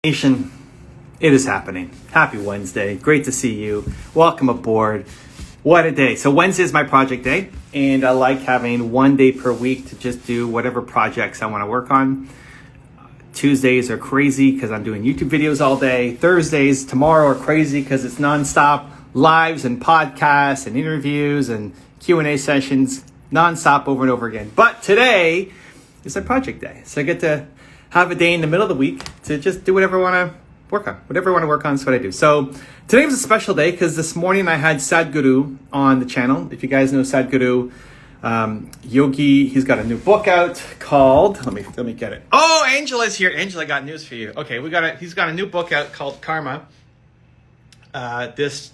Nation, it is happening. Happy Wednesday. Great to see you. Welcome aboard. What a day. So Wednesday is my project day, and I like having one day per week to just do whatever projects I want to work on. Tuesdays are crazy because I'm doing YouTube videos all day. Thursdays, tomorrow, are crazy because it's nonstop lives and podcasts and interviews and Q&A sessions nonstop over and over again. But today is a project day. So I get to have a day in the middle of the week to just do whatever I want to work on. Whatever I want to work on is what I do. So today was a special day because this morning I had Sadhguru on the channel. If you guys know Sadhguru, yogi, he's got a new book out called, let me get it. Oh, Angela's here. Angela got news for you. Okay, he's got a new book out called Karma. This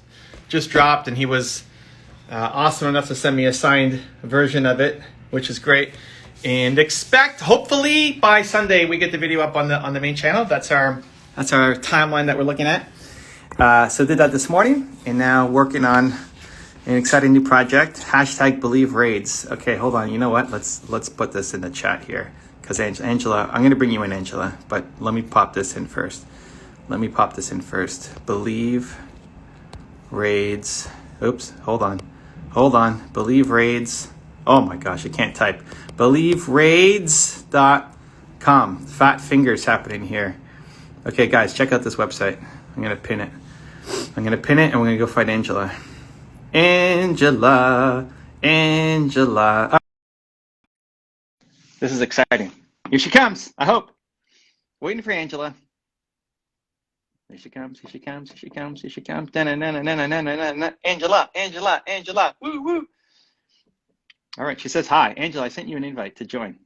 just dropped, and he was awesome enough to send me a signed version of it, which is great. And expect, hopefully by Sunday, we get the video up on the main channel. That's our timeline that we're looking at. So did that this morning, and now working on an exciting new project. Hashtag believe raids. Okay, hold on. You know what? Let's put this in the chat here, because Angela, I'm going to bring you in, Angela, but let me pop this in first. Believe raids. Oops. Hold on. Believe raids. Oh my gosh, I can't type. BelieveRaids.com. Fat fingers happening here. Okay, guys, check out this website. I'm going to pin it. And we're going to go find Angela. Angela. This is exciting. Here she comes, I hope. Waiting for Angela. Here she comes. Da-na-na-na-na-na-na-na-na. Angela. Woo, woo. All right, she says, hi. Angela, I sent you an invite to join.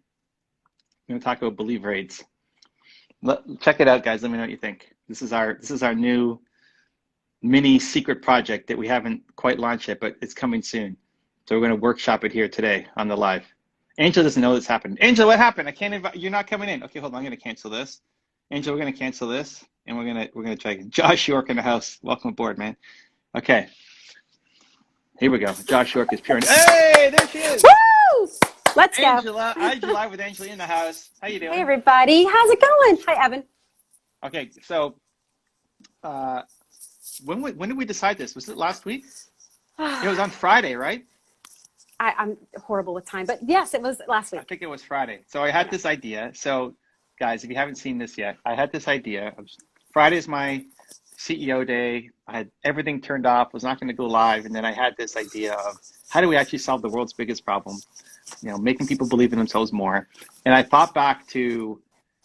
We're going to talk about believe raids. Check it out, guys. Let me know what you think. This is our new mini secret project that we haven't quite launched yet, but it's coming soon. So we're going to workshop it here today on the live. Angela doesn't know this happened. Angela, what happened? I can't invite. You're not coming in. Okay, hold on. I'm going to cancel this. Angela, we're going to cancel this, and we're going to try again. Josh York in the house. Welcome aboard, man. Okay. Here we go. Josh York is pure. Hey, there she is. Woo! Let's go. Angela, July with Angela in the house. How you doing? Hey, everybody. How's it going? Hi, Evan. Okay, so when did we decide this? Was it last week? It was on Friday, right? I'm horrible with time, but yes, it was last week. I think it was Friday. So I had this idea. So, guys, if you haven't seen this yet, I had this idea. Friday is my CEO day. I had everything turned off, was not going to go live, and then I had this idea of how do we actually solve the world's biggest problem, making people believe in themselves more. And I thought back to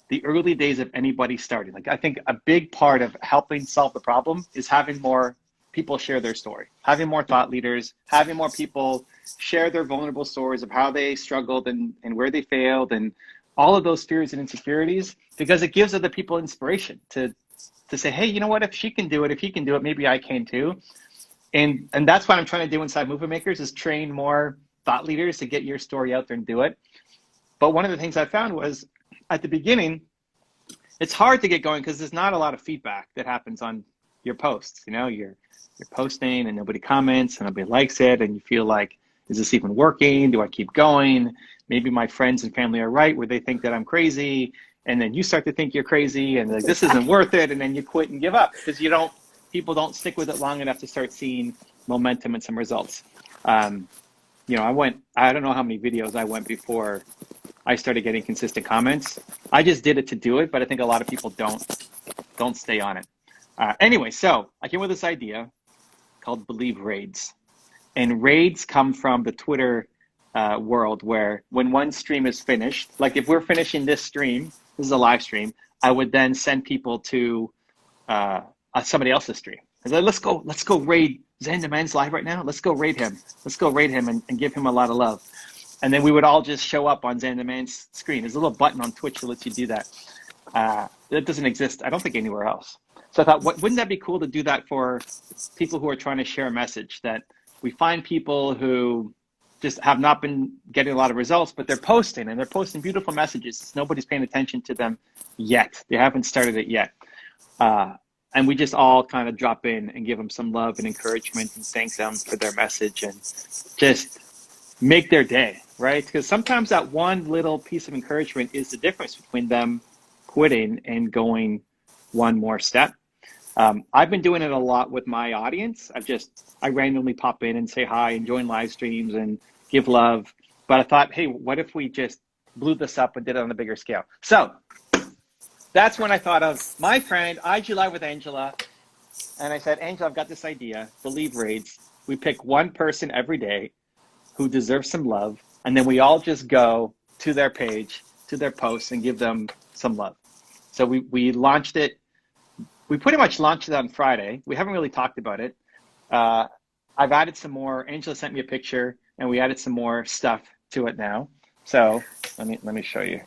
the early days of anybody starting. Like, I think a big part of helping solve the problem is having more people share their story, having more thought leaders, having more people share their vulnerable stories of how they struggled and where they failed and all of those fears and insecurities, because it gives other people inspiration to say, hey, you know what, if she can do it, if he can do it, maybe I can too. And that's what I'm trying to do inside Movement Makers, is train more thought leaders to get your story out there and do it. But one of the things I found was at the beginning, it's hard to get going because there's not a lot of feedback that happens on your posts. You're posting and nobody comments and nobody likes it, and you feel like, is this even working? Do I keep going? Maybe my friends and family are right where they think that I'm crazy. And then you start to think you're crazy and like, this isn't worth it. And then you quit and give up because people don't stick with it long enough to start seeing momentum and some results. I don't know how many videos I went before I started getting consistent comments. I just did it to do it, but I think a lot of people don't stay on it. Anyway, so I came with this idea called Believe Raids. And raids come from the Twitter world, where when one stream is finished, like if we're finishing this stream, this is a live stream, I would then send people to somebody else's stream. I was like, let's go raid Zen Demand's live right now. Let's go raid him and give him a lot of love. And then we would all just show up on Zen Demand's screen. There's a little button on Twitch that lets you do that. That doesn't exist, I don't think, anywhere else. So I thought, wouldn't that be cool to do that for people who are trying to share a message, that we find people who just have not been getting a lot of results, but they're posting beautiful messages. Nobody's paying attention to them yet. They haven't started it yet. And we just all kind of drop in and give them some love and encouragement and thank them for their message and just make their day, right? Because sometimes that one little piece of encouragement is the difference between them quitting and going one more step. I've been doing it a lot with my audience. I randomly pop in and say hi and join live streams and give love. But I thought, hey, what if we just blew this up and did it on a bigger scale? So that's when I thought of my friend, IG Live with Angela. And I said, Angela, I've got this idea, Believe Raids. We pick one person every day who deserves some love. And then we all just go to their page, to their posts, and give them some love. So we launched it. We pretty much launched it on Friday. We haven't really talked about it. I've added some more. Angela sent me a picture, and we added some more stuff to it now. So let me show you.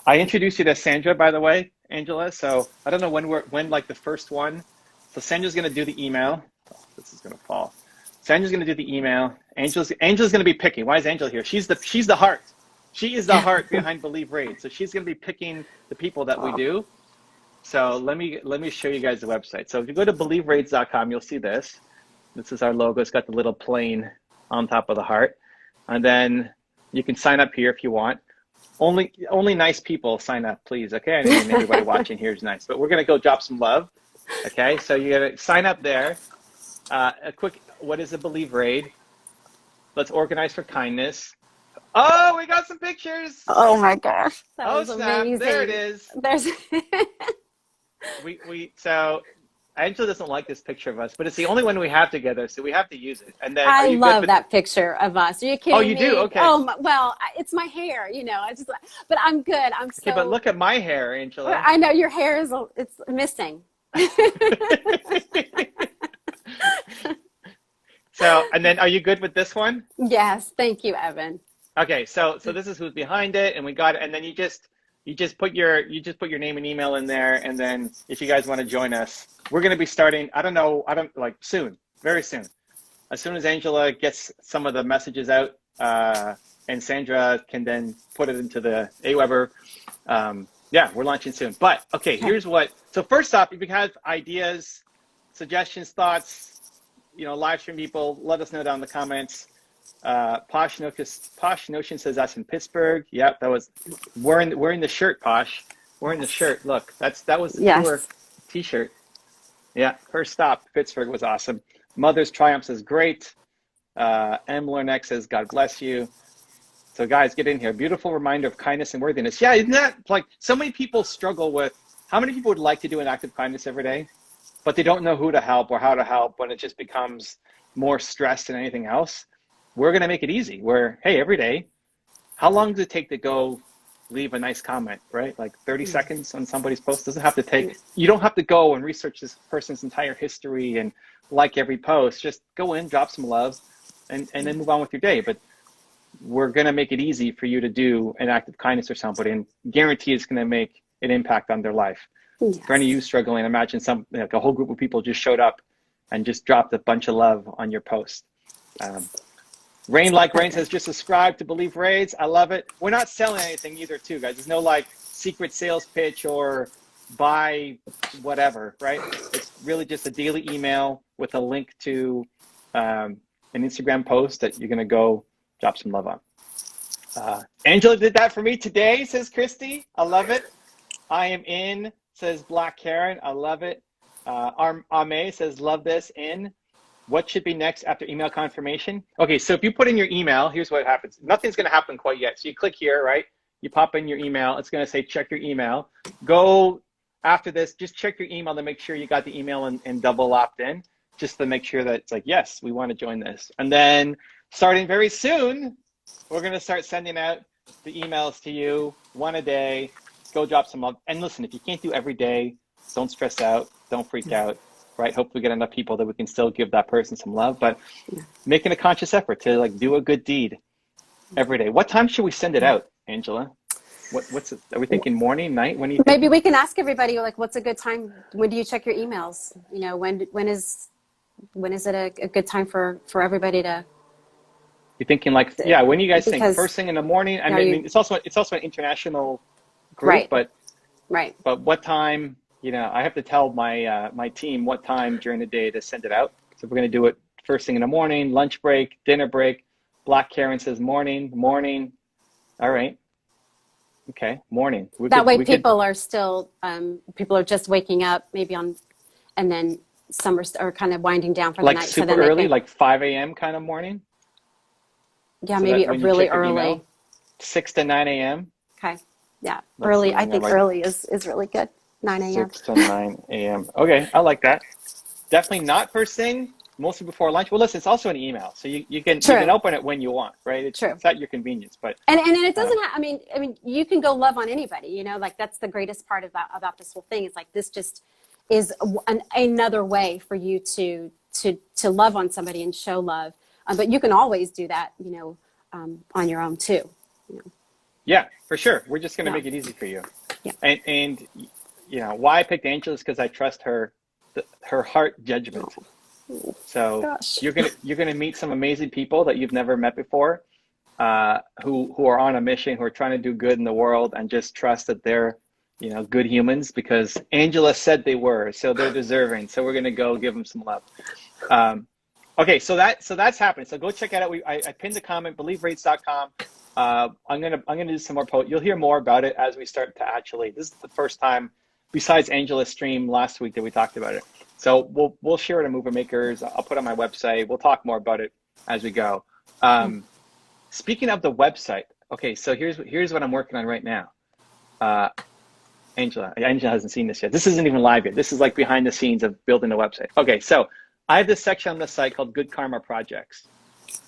I introduced you to Sandra, by the way, Angela. So I don't know when like the first one. So Sandra's gonna do the email. Oh, this is gonna fall. Sandra's gonna do the email. Angela's gonna be picking. Why is Angela here? She's the heart. She is the heart behind Believe Raid. So she's gonna be picking the people that we do. So let me show you guys the website. So if you go to believeraids.com, you'll see this. This is our logo. It's got the little plane on top of the heart. And then you can sign up here if you want. Only nice people sign up, please. Okay, I mean everybody watching here is nice, but we're gonna go drop some love. Okay, so you gotta sign up there. A quick, what is a Believe Raid? Let's organize for kindness. Oh, we got some pictures. Oh my gosh, that was snap. amazing. There it is. There's. So Angela doesn't like this picture of us, but it's the only one we have together, so we have to use it. And then I love that picture of us. Are you kidding me? Oh, you do? Okay. Oh, well, it's my hair, but I'm good. I'm so. Okay, but look at my hair, Angela. I know your hair it's missing. So, and then are you good with this one? Yes, thank you, Evan. Okay, so this is who's behind it, and we got it, and then you just put your name and email in there, and then if you guys want to join us, we're going to be starting, soon, very soon. As soon as Angela gets some of the messages out, and Sandra can then put it into the Aweber, we're launching soon. But okay, here's so first off, if you have ideas, suggestions, thoughts, live stream people, let us know down in the comments. Posh Notion says that's in Pittsburgh. Yep, that was wearing the shirt, Posh. Wearing the shirt. Look, that was the tour t-shirt. Yeah, first stop, Pittsburgh was awesome. Mother's Triumph says great. M. Lornex says God bless you. So guys, get in here. Beautiful reminder of kindness and worthiness. Yeah, isn't that like so many people struggle with how many people would like to do an act of kindness every day, but they don't know who to help or how to help when it just becomes more stress than anything else. We're going to make it easy where, hey, every day, how long does it take to go leave a nice comment, right? Like 30 seconds on somebody's post. Doesn't have to take, you don't have to go and research this person's entire history and like every post. Just go in, drop some love, and then move on with your day. But we're going to make it easy for you to do an act of kindness for somebody and guarantee it's going to make an impact on their life. Yes. For any of you struggling, imagine a whole group of people just showed up and just dropped a bunch of love on your post. Rain says, just subscribe to Believe Raids. I love it. We're not selling anything either, too, guys. There's no secret sales pitch or buy whatever, right? It's really just a daily email with a link to an Instagram post that you're going to go drop some love on. Angela did that for me today, says Christy. I love it. I am in, says Black Karen. I love it. Ame says, love this in. What should be next after email confirmation? Okay, so if you put in your email, here's what happens. Nothing's going to happen quite yet. So you click here, right? You pop in your email. It's going to say check your email. Go after this, just check your email to make sure you got the email and double opt in, just to make sure that it's like, yes, we want to join this. And then starting very soon, we're going to start sending out the emails to you, one a day. Go drop some love. And listen, if you can't do every day, don't stress out. Don't freak out. Right? Hopefully we get enough people that we can still give that person some love, but making a conscious effort to do a good deed every day. What time should we send it out, Angela? What's it? Are we thinking morning, night? When do you think? Maybe we can ask everybody what's a good time? When do you check your emails? When is it a good time for everybody to? You're thinking when do you guys think? First thing in the morning? I mean, it's also an international group, right. But what time? I have to tell my team what time during the day to send it out. So we're going to do it first thing in the morning, lunch break, dinner break. Black Karen says morning. All right. Okay, morning. That way We could people are still, people are just waking up maybe on, and then some are kind of winding down for the like night. So super then they early, can, like 5 a.m. kind of morning, yeah, so that maybe when you really check your early. email, 6 to 9 a.m. Okay. Yeah. Let's see. Early. I I'm gonna think write early is really good. 9 a.m. 6 to 9 a.m. Okay, I like that. Definitely not first thing. Mostly before lunch. Well, listen, it's also an email, so you can True. open it when you want, right? True. It's at your convenience. But And it uh, doesn't have, I mean, you can go love on anybody, like that's the greatest part about this whole thing. It's like, this just is another way for you to love on somebody and show love. But you can always do that, on your own too. You know? yeah, for sure. We're just gonna Yeah. make it easy for you. Yeah. And why I picked Angela is because I trust her heart judgment. So Gosh. you're gonna meet some amazing people that you've never met before, who are on a mission, who are trying to do good in the world, and just trust that they're good humans because Angela said they were, so they're deserving. So we're gonna go give them some love. Um, okay, so that's happening. So go check it out. I pinned the comment, BelieveRates.com. I'm gonna do some more post. You'll hear more about it as we start to actually. This is the first time, besides Angela's stream last week, that we talked about it. So we'll share it on Mover Makers. I'll put it on my website. We'll talk more about it as we go. Speaking of the website, okay. So here's what I'm working on right now. Angela hasn't seen this yet. This isn't even live yet. This is like behind the scenes of building a website. Okay, so I have this section on the site called Good Karma Projects.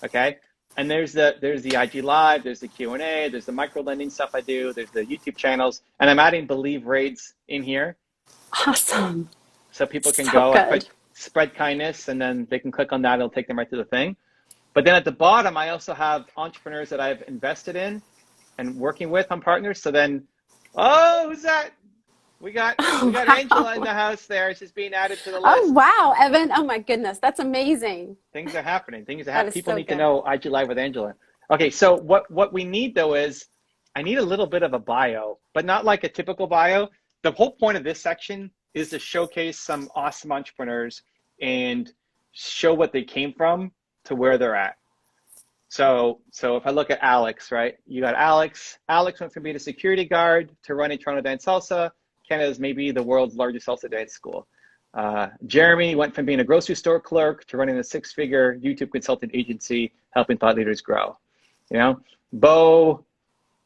Okay, and there's the IG Live, there's the Q&A, there's the micro lending stuff I do, there's the YouTube channels, and I'm adding Believe Rates in here. Awesome. So people can So go good. and spread kindness, and then they can click on that. It'll take them right to the thing. But then at the bottom, I also have entrepreneurs that I've invested in and working with on partners. So then, oh, who's that? We got Angela in Wow. the house there. She's being added to the Oh, list. wow, Evan. Oh my goodness. That's amazing. Things are happening. That is People so need to good. know IG Live with Angela. Okay, so what we need though is I need a little bit of a bio, but not like a typical bio. The whole point of this section is to showcase some awesome entrepreneurs and show what they came from to where they're at. So if I look at Alex, right? You got Alex. Alex went from being a security guard to running Toronto Dance Salsa, Canada's maybe the world's largest salsa dance school. Jeremy went from being a grocery store clerk to running a six-figure YouTube consultant agency, helping thought leaders grow. Bo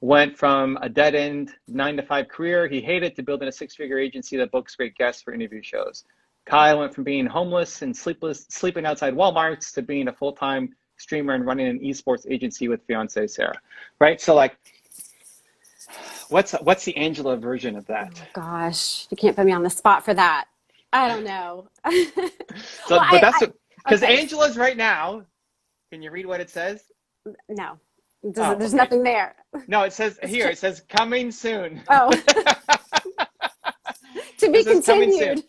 went from a dead-end 9-to-5 career he hated to building a six-figure agency that books great guests for interview shows. Kyle went from being homeless and sleeping outside Walmarts to being a full-time streamer and running an esports agency with fiance Sarah. Right? So like, what's the Angela version of that? Oh, gosh, you can't put me on the spot for that. I don't know. So, Well, but that's because okay. Angela's right now. Can you read what it says? No, Oh, there's okay. nothing there. No, it says here. It says coming soon. Oh, to be It says coming soon. continued.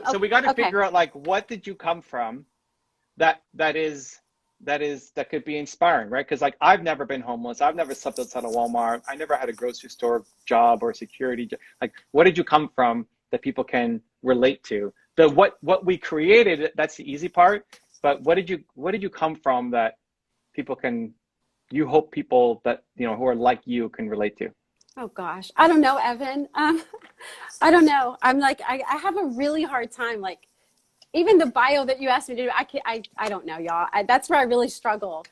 So we got to Okay. figure out like what did you come from that could be inspiring, right? Because like I've never been homeless. I've never slept outside of Walmart. I never had a grocery store job or security job. Like, what did you come from that people can relate to? What we created, that's the easy part. But what did you come from that you hope people that who are like you can relate to? Oh gosh, I don't know, Evan. I don't know. I'm like, I have a really hard time. Like, even the bio that you asked me to do, I don't know, y'all. That's where I really struggle.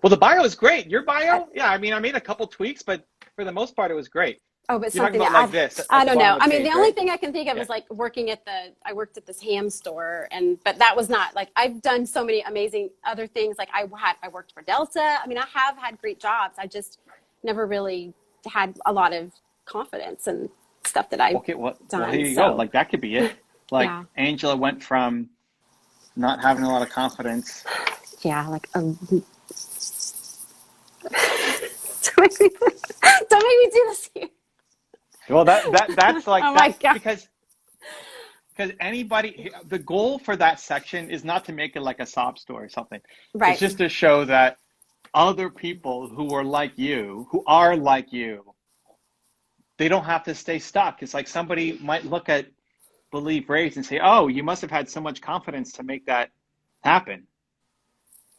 Well, the bio is great. Your bio, yeah. I mean, I made a couple tweaks, but for the most part, it was great. Oh, but You're talking something about like this. I At the don't bottom know. of the I mean, page, the only right? thing I can think of Yeah. is like I worked at this ham store, but that was not like, I've done so many amazing other things. Like I worked for Delta. I mean, I have had great jobs. I just never really had a lot of confidence and stuff that I've Okay, well, done. here you go. So Like that could be it. Like yeah, Angela went from not having a lot of confidence. yeah, like don't make me do this here. Well, that's like Oh my that's God. because anybody, the goal for that section is not to make it like a sob story or something. It's Right. just to show that other people who are like you, they don't have to stay stuck. It's like somebody might look at Believe Rates and say, "Oh, you must have had so much confidence to make that happen."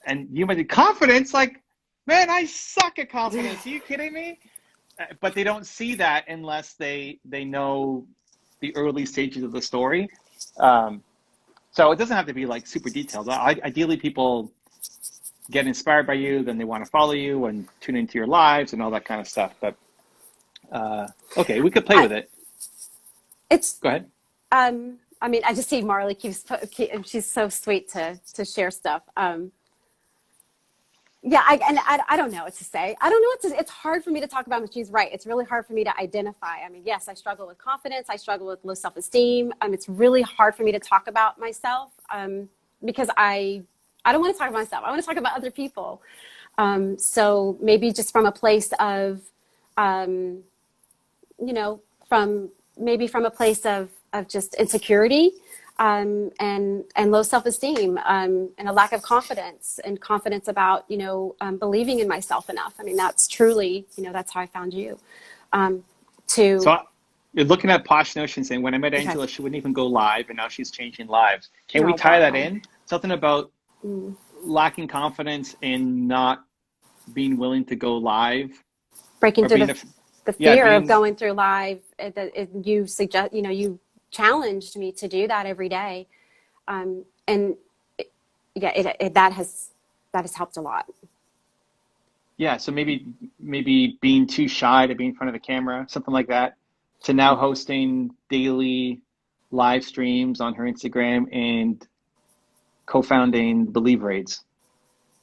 And you might be confidence, like, man, I suck at confidence. Are you kidding me? but they don't see that unless they know the early stages of the story. So it doesn't have to be like super detailed. Ideally, people get inspired by you, then they want to follow you and tune into your lives and all that kind of stuff. But okay, we could play with it. It's Go ahead. I mean, I just see Marley she's so sweet to share stuff. Yeah, I don't know what to say. I don't know what to. It's hard for me to talk about, but she's right. It's really hard for me to identify. I mean, yes, I struggle with confidence. I struggle with low self-esteem. It's really hard for me to talk about myself because I don't want to talk about myself. I want to talk about other people. So maybe just from a place of, you know, from a place of just insecurity. And low self-esteem, and a lack of confidence about, you know, believing in myself enough. I mean, that's truly, you know, that's how I found you. So you're looking at Posh Notion saying, when I met Angela, Okay. she wouldn't even go live, and now she's changing lives. Can we Oh, tie that wow. in? Something about lacking confidence and not being willing to go live, Breaking or through being the fear of being going through live. You suggest, you know, you challenged me to do that every day. And that has helped a lot. yeah. So maybe being too shy to be in front of the camera, something like that, to now hosting daily live streams on her Instagram and co-founding Believe Raids,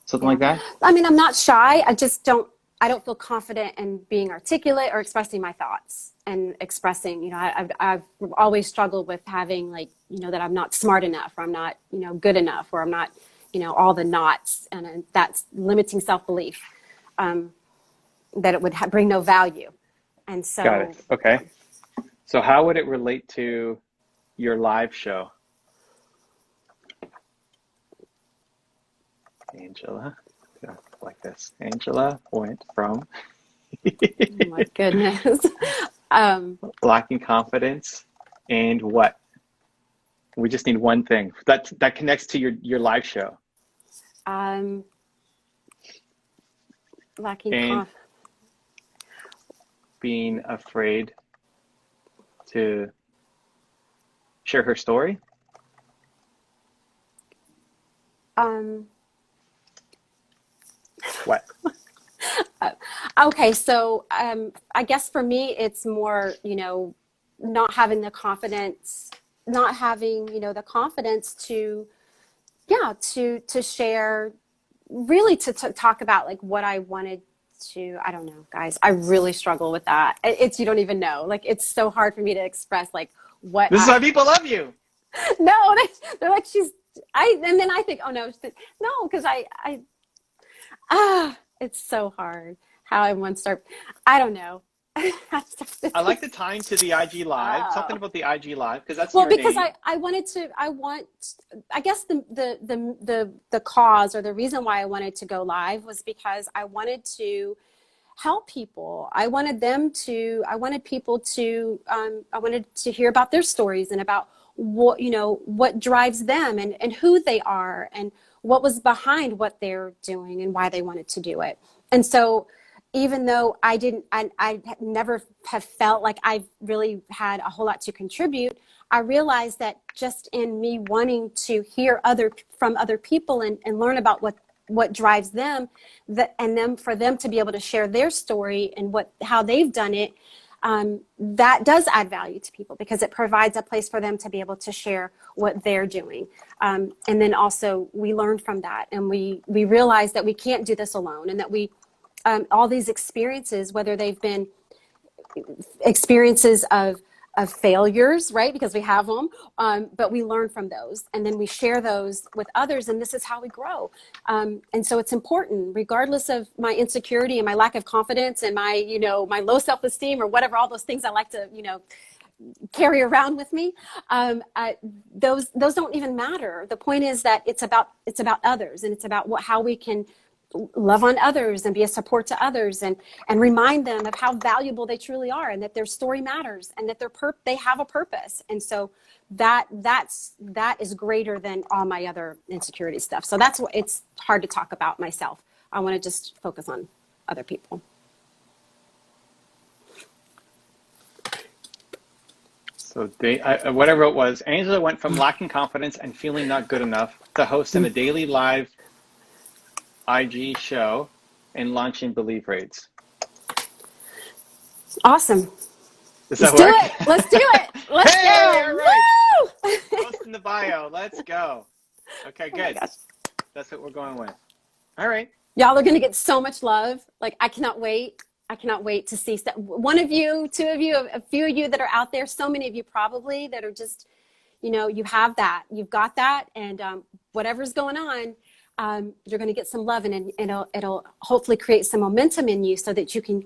something Yeah. like that. I mean, I'm not shy. I don't feel confident in being articulate or expressing my thoughts and expressing, you know, I've always struggled with having, like, you know, that I'm not smart enough, or I'm not, you know, good enough, or I'm not, you know, all the knots, and that's limiting self-belief, that it would bring no value. And so, Got it. Okay. So how would it relate to your live show? Angela, like this. Angela went from oh my goodness. lacking confidence and what? We just need one thing that connects to your live show. Lacking And confidence. being afraid to share her story. What? Okay, so I guess for me, it's more, you know, not having the confidence, you know, the confidence to, yeah, to share, really to talk about like what I wanted to. I don't know, guys. I really struggle with that. It's, you don't even know. Like, it's so hard for me to express like what This is why people love you. No, they're like, and then I think, oh no, no, because it's so hard how I want to start. I don't know. I like the time to the IG live. Something about the IG live, because that's Well, your because name. I guess the cause, or the reason why I wanted to go live, was because I wanted to help people. I wanted people to, I wanted to hear about their stories, and about what, you know, what drives them, and who they are, and what was behind what they're doing, and why they wanted to do it. And so, even though I never have felt like I've really had a whole lot to contribute, I realized that just in me wanting to hear from other people, and learn about what drives them, for them to be able to share their story and how they've done it, that does add value to people, because it provides a place for them to be able to share what they're doing. And then also we learn from that, and we realize that we can't do this alone, and that all these experiences, whether they've been experiences of failures, right? Because we have them, but we learn from those, and then we share those with others, and this is how we grow. And so it's important, regardless of my insecurity and my lack of confidence and my, you know, my low self-esteem, or whatever, all those things I like to, you know, carry around with me. Those don't even matter. The point is that it's about others, and it's about how we can love on others and be a support to others, and remind them of how valuable they truly are, and that their story matters, and that they have a purpose. And so that is greater than all my other insecurity stuff. So that's what it's hard to talk about myself. I want to just focus on other people. So what I wrote was, Angela went from lacking confidence and feeling not good enough to hosting a daily live IG show and launching Believe Raids. Awesome. Does Let's that do work? it. Let's do it. Let's Hey, go. all right. Woo! Post in the bio. Let's go. Okay, Oh my good. gosh. That's what we're going with. All right. Y'all are going to get so much love. Like, I cannot wait. I cannot wait to see one of you, two of you, a few of you that are out there, so many of you probably that are just, you know, you have that, you've got that, and whatever's going on, you're going to get some love, and it'll hopefully create some momentum in you so that you can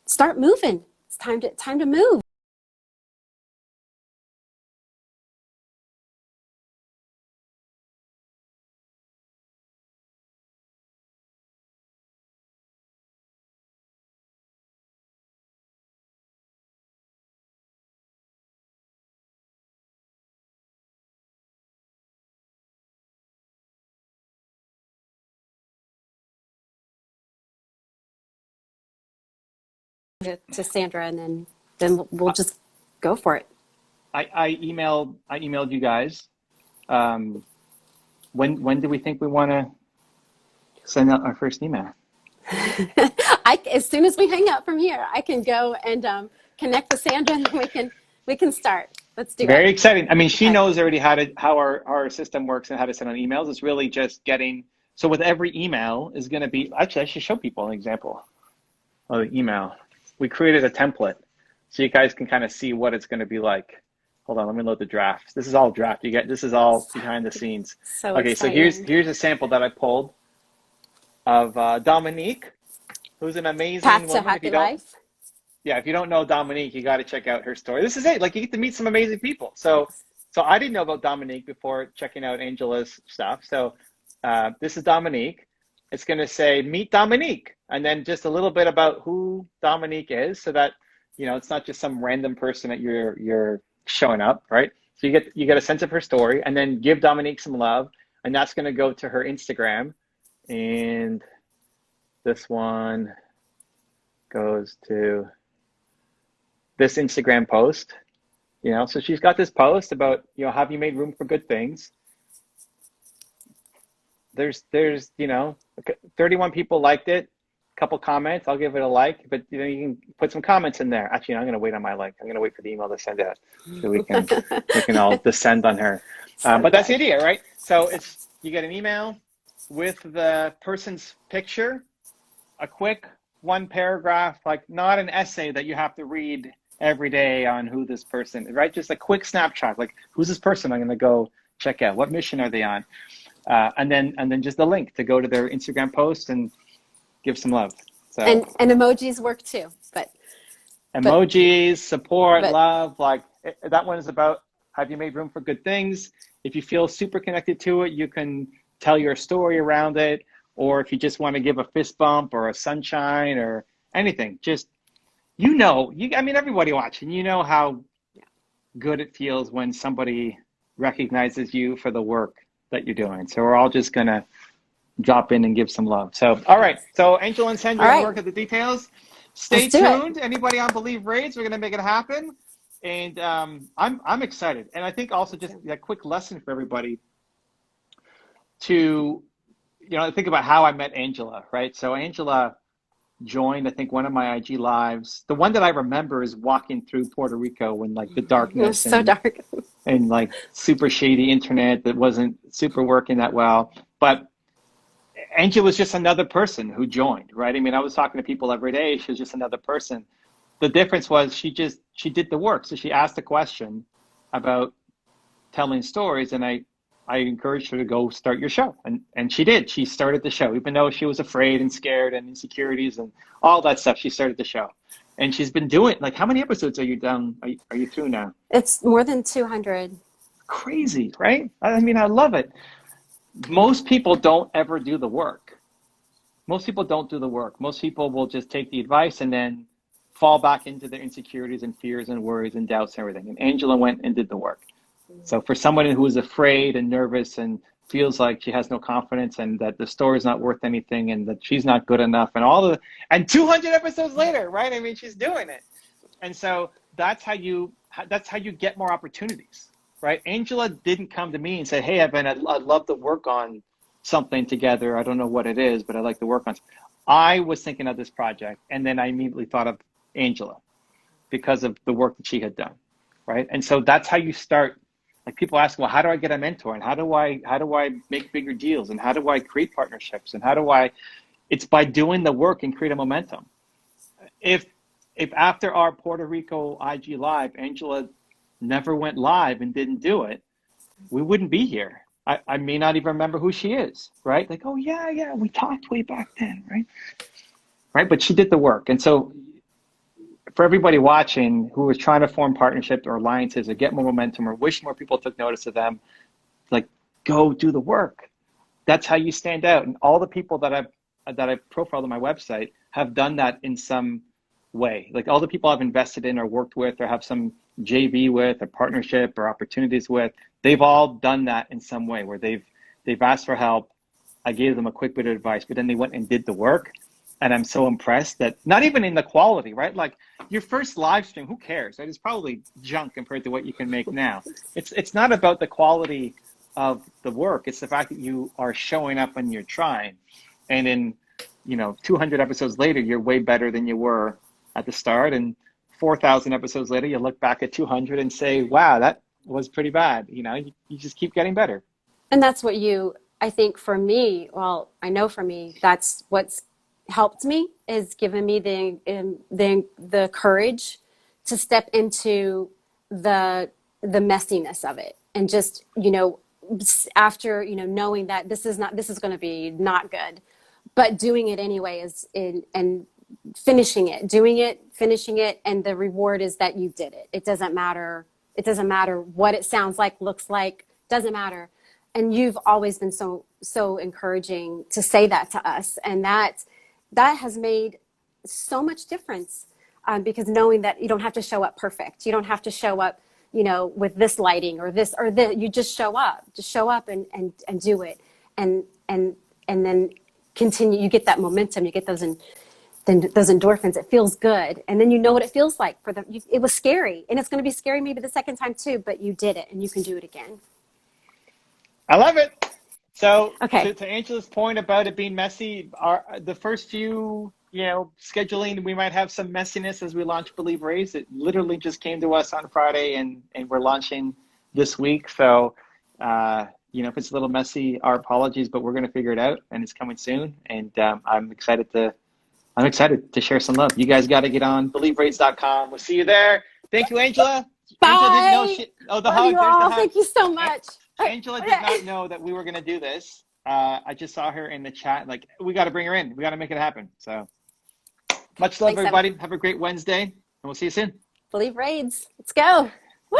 start moving. It's time to move. To Sandra, and then we'll just go for it. I emailed you guys. When do we think we want to send out our first email? As soon as we hang up from here, I can go and connect with Sandra, and we can start. Let's do Very it. exciting. I mean, she Okay. knows already how our system works and how to send out emails. It's really just getting, so with every email is going to be, actually, I should show people an example of the email. We created a template so you guys can kind of see what it's going to be like. Hold on, let me load the draft. This is all draft. This is all behind the scenes. So Okay, so exciting. here's a sample that I pulled of Dominique, who's an amazing Path to woman. happy life. Yeah, if you don't know Dominique, you got to check out her story. This is it. Like, you get to meet some amazing people. So I didn't know about Dominique before checking out Angela's stuff. So this is Dominique. It's going to say meet Dominique, and then just a little bit about who Dominique is, so that it's not just some random person that you're showing up, right? So you get a sense of her story, and then give Dominique some love, and that's going to go to her Instagram, and this one goes to this Instagram post, so she's got this post about, have you made room for good things? There's 31 people liked it, a couple comments. I'll give it a like, but you can put some comments in there. Actually, I'm going to wait on my like. I'm going to wait for the email to send out so we can all descend on her. But that's the idea, right? So you get an email with the person's picture, a quick one paragraph, like not an essay that you have to read every day on who this person is, right? Just a quick snapshot, like, who's this person I'm going to go check out? What mission are they on? And then just the link to go to their Instagram post and give some love. So and emojis work too, but emojis, support, love, like that one is about, have you made room for good things? If you feel super connected to it, you can tell your story around it. Or if you just want to give a fist bump or a sunshine or anything, just, I mean, everybody watching, how good it feels when somebody recognizes you for the work that you're doing. So we're all just going to drop in and give some love. So, all right. So Angel and Sandra will work at the details. Stay tuned. Anybody on Believe Raids, we're going to make it happen. And I'm excited. And I think also just a quick lesson for everybody to, think about how I met Angela, right? So Angela joined, I think, one of my IG lives. The one that I remember is walking through Puerto Rico when, like, the darkness so dark and like super shady internet that wasn't super working that well. But Angela was just another person who joined, right? I mean, I was talking to people every day. She was just another person. The difference was she did the work. So she asked a question about telling stories, and I encouraged her to go start your show. And she did. She started the show. Even though she was afraid and scared and insecurities and all that stuff, she started the show. And she's been doing, like, how many episodes are you done? Are you through now? It's more than 200. Crazy, right? I mean, I love it. Most people don't ever do the work. Most people don't do the work. Most people will just take the advice and then fall back into their insecurities and fears and worries and doubts and everything. And Angela went and did the work. So for someone who is afraid and nervous and feels like she has no confidence and that the story's not worth anything and that she's not good enough and 200 episodes later, right? I mean, she's doing it. And so that's how you that's how you get more opportunities, right? Angela didn't come to me and say, hey, Evan, I'd love to work on something together. I don't know what it is, but I'd like to work on. I was thinking of this project, and then I immediately thought of Angela because of the work that she had done, right? And so that's how you start. Like, people ask, well, how do I get a mentor? And how do I make bigger deals? And how do I create partnerships? And it's by doing the work and create a momentum. If after our Puerto Rico IG live, Angela never went live and didn't do it, we wouldn't be here. I may not even remember who she is, right? Like, oh yeah, we talked way back then, right? Right, but she did the work. And so for everybody watching who is trying to form partnerships or alliances or get more momentum or wish more people took notice of them, like, go do the work. That's how you stand out. And all the people that I've profiled on my website have done that in some way. Like, all the people I've invested in or worked with or have some JV with or partnership or opportunities with, they've all done that in some way where they've asked for help. I gave them a quick bit of advice, but then they went and did the work. And I'm so impressed that not even in the quality, right? Like, your first live stream, who cares? Right? It's probably junk compared to what you can make now. It's not about the quality of the work. It's the fact that you are showing up and you're trying. And in 200 episodes later, you're way better than you were at the start. And 4,000 episodes later, you look back at 200 and say, wow, that was pretty bad. You just keep getting better. And that's what I think for me, well, I know for me, that's what's helped me, is given me the courage to step into the messiness of it. And just, after, knowing that this is going to be not good, but doing it anyway and finishing it. And the reward is that you did it. It doesn't matter what it sounds like, looks like, doesn't matter. And you've always been so encouraging to say that to us. And that has made so much difference, because knowing that you don't have to show up perfect. You don't have to show up, with this lighting or this or that. You just show up and do it. And then continue. You get that momentum, you get those endorphins. It feels good. And then you know what it feels like it was scary, and it's going to be scary maybe the second time too, but you did it and you can do it again. I love it. So okay. to Angela's point about it being messy, the first few, scheduling, we might have some messiness as we launch Believe Raise. It literally just came to us on Friday and we're launching this week. So, if it's a little messy, our apologies, but we're going to figure it out and it's coming soon. And I'm excited to share some love. You guys got to get on BelieveRaise.com. We'll see you there. Thank you, Angela. Bye. Angela didn't know the Love hug. you There's all. the hug. Thank you so much. Angela did not know that we were going to do this. I just saw her in the chat. Like, we got to bring her in. We got to make it happen. So much love, everybody. Have a great Wednesday, and we'll see you soon. Believe Raids. Let's go. Woo!